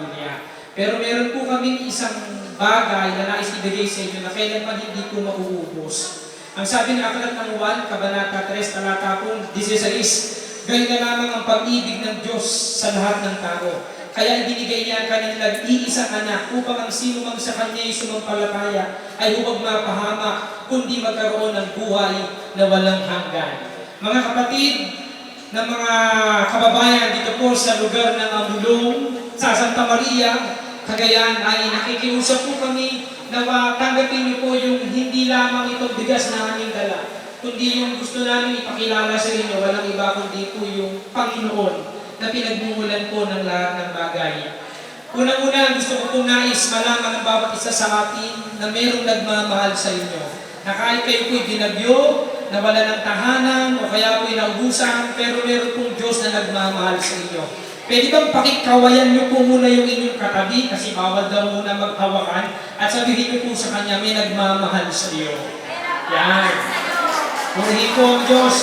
pamilya. Pero meron po kaming isang bagay na nais ibigay sa inyo na kailanman hindi po mauubos. Ang sabi ng Aklat ng Juan, Kabanata 3, talata 16, gayon na lamang ang pag-ibig ng Diyos sa lahat ng tao. Kaya ibinigay niya ang kanyang nag-iisang anak upang ang sino mang sa kanya'y sumampalataya ay huwag mapahamak, kundi magkaroon ng buhay na walang hanggan. Mga kapatid, na mga kababayan dito po sa lugar ng Amulong, sa Santa Maria, Cagayan, ay nakikiusap po kami na tanggapin niyo po yung hindi lamang itong bigas na aming dala, kundi yung gusto namin ipakilala sa inyo, walang iba kundi po yung Panginoon na pinagmumulan po ng lahat ng bagay. Unang-una, gusto ko pong nais malaman ng bawat isa sa atin na mayroong nagmamahal sa inyo. Na kahit kayo po'y binagyo, nawala ng tahanan, o kaya po'y naubusan, pero meron pong Diyos na nagmamahal sa inyo. Pwede bang pakikawayan niyo po muna yung inyong katabi, kasi bawal daw muna maghawakan, at sabihin niyo po sa Kanya, may nagmamahal sa iyo. Yan. Purihin po ang Diyos.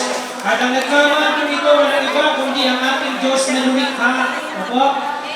At ang nagmamahal po ito, walang iba, kundi ang ating Diyos na lumikha. Opo?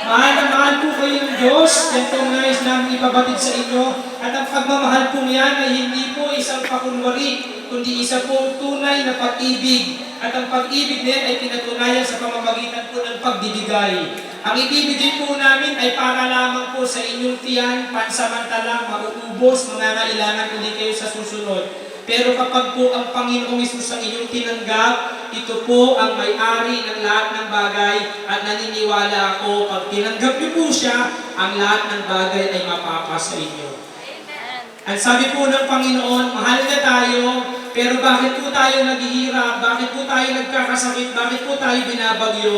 Mahal na mahal po kayo ng Diyos. Yan pong nais namin ipabatid sa inyo. At ang pagmamahal po yan ay hindi po isang pakunwari, kundi isa po tunay na pag-ibig. At ang pag-ibig na yan ay pinatunayan sa pamamagitan po ng pagbibigay. Ang ibibigay po namin ay para lamang po sa inyong tiyan, pansamantala, mauubos, mangangailangan ulit kayo sa susunod. Pero kapag po ang Panginoong Hesus ang inyong tinanggap, ito po ang may-ari ng lahat ng bagay at naniniwala ako, pag tinanggap niyo po siya, ang lahat ng bagay ay mapapasa inyo. Amen. Ang sabi po ng Panginoon, mahal na tayo, pero bakit po tayo naghihirap? Bakit po tayo nagkakasakit? Bakit po tayo binabagyo?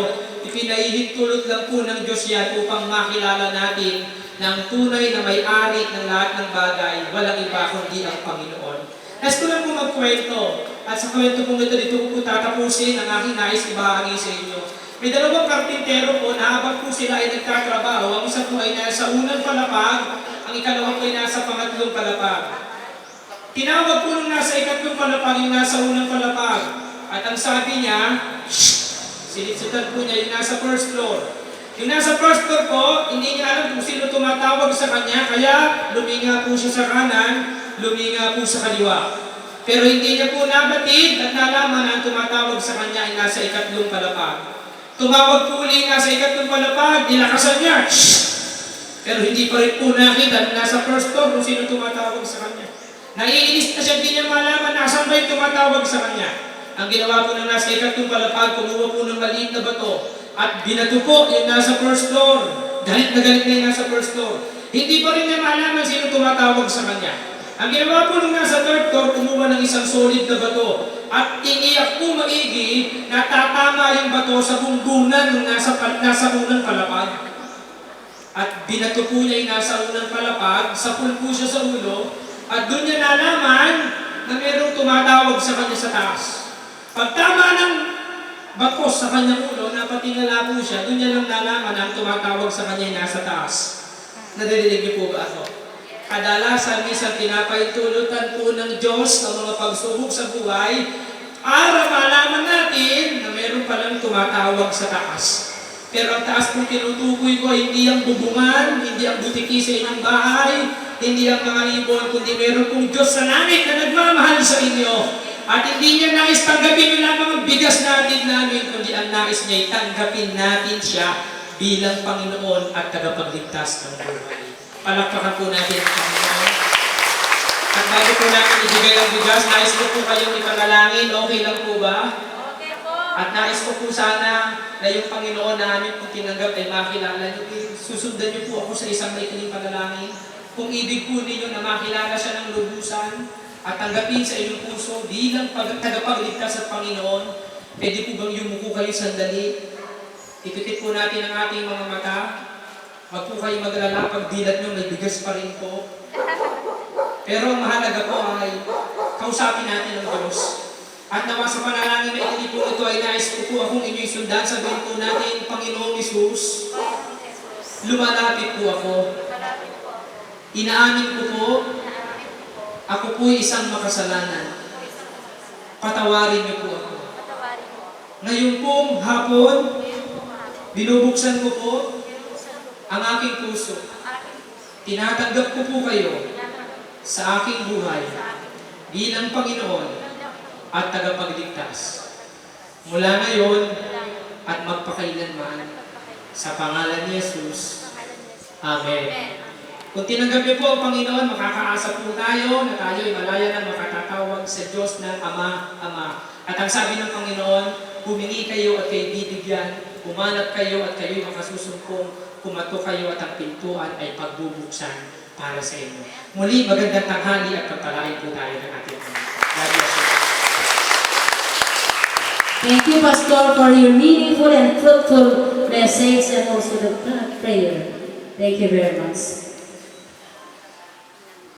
Ipinahihintulot lang po ng Diyos yan upang makilala natin na ang tunay na may-ari ng lahat ng bagay, walang iba kundi ang Panginoon. Nais ko lang po magkwento. At sa kwento pong ito, dito ko po tatapusin ang aking nais ibahagi sa inyo. May dalawang karpintero po na habang po sila ay nagtatrabaho, ang isa po ay nasa unang palapag, ang ikalawa po ay nasa pangatlong palapag. Tinawag po nung nasa ikatlong palapag yung nasa unang palapag. At ang sabi niya, sinitsutan po niya yung nasa first floor. Yung nasa first floor po, hindi niya alam kung sino tumatawag sa kanya, kaya luminga po siya sa kanan, luminga po sa kaliwa. Pero hindi niya po nabatid at nalaman na ang tumatawag sa kanya ay nasa ikatlong palapag. Tumawag po uli nasa ikatlong palapag, nilakasan niya. Pero hindi pa rin po nakita nasa first floor kung sino tumatawag sa kanya. Naiinis na siya, hindi niya malaman nasan ba yung tumatawag sa kanya. Ang ginawa po ng nasa ikatlong palapag, kumuha po ng maliit na bato at binato po yung nasa first floor. Galit na yung nasa first floor. Hindi pa rin niya malaman sino tumatawag sa kanya. Ang ginawa po nung nasa third floor, kumuha ng isang solid na bato at iniyak po maigi na tatama yung bato sa bunggungan nung nasa unang palapag. At binato po niya yung nasa unang palapag, sapul po siya sa ulo, at doon niya nalaman na mayroong tumatawag sa kanya sa taas. Pagtama ng bato sa kanyang ulo, napatingala po siya, doon niya lang nalaman na ang tumatawag sa kanya ay nasa taas. Nadidinig niyo po ba ako? Kadalasan minsan pinapaintulutan po ng Diyos ang mga pagsubok sa buhay para malaman natin na meron palang tumatawag sa taas. Pero ang taas po tinutukoy ko, hindi ang bubungan, hindi ang butiki sa inyong bahay, hindi ang mga ibon, kundi meron pong Diyos sa langit na nagmamahal sa inyo. At hindi niya nais tanggapin yung lamang ang bigas natin namin, kundi ang nais niya tanggapin natin siya bilang Panginoon at tagapagligtas ng buhay. Palakpakan po natin ang Panginoon. At bago po natin ibigay ang bigas, nais ko po kayong ipanalangin. Okay lang po ba? Okay po. At nais ko po sana na yung Panginoon na amin po tinanggap ay makilala niyo. Susundan niyo po ako sa isang maikling panalangin. Kung ibig po ninyo na makilala siya ng lubusan at tanggapin sa inyong puso bilang tagapagligtas sa Panginoon, pwede po bang yumuko kayo sandali? Ipitip po natin ang ating mga mata. Huwag po kayo mag-alala, pag dilat nyo, may bigas pa rin po. Pero ang mahalaga po ay kausapin natin ang Diyos. At nawa sa panalangin na ito po ito ay nais ko po akong inyong sundan. Sabihin po natin, Panginoong Hesus, lumalapit po ako. Inaamin ko po, ako po'y isang makasalanan. Patawarin niyo po ako. Ngayon pong hapon, binubuksan ko po ang aking puso. Tinatanggap ko po kayo sa aking buhay bilang Panginoon at tagapagligtas. Mula ngayon at magpakailanman, sa pangalan ni Jesus. Amen. Kung tinanggap niyo po ang Panginoon, makakaasa po tayo na tayo ay malaya na makatatawag sa Diyos ng Ama, Ama. At ang sabi ng Panginoon, humingi kayo at kayo bibigyan, umanap kayo at kayo'y makasusumpong, kumato kayo at ang pintuan ay pagbubuksan para sa inyo. Muli, magandang tanghali at pagpalain po tayo ng ating Ama. God bless you. Thank you, Pastor, for your meaningful and fruitful message and also the prayer. Thank you very much.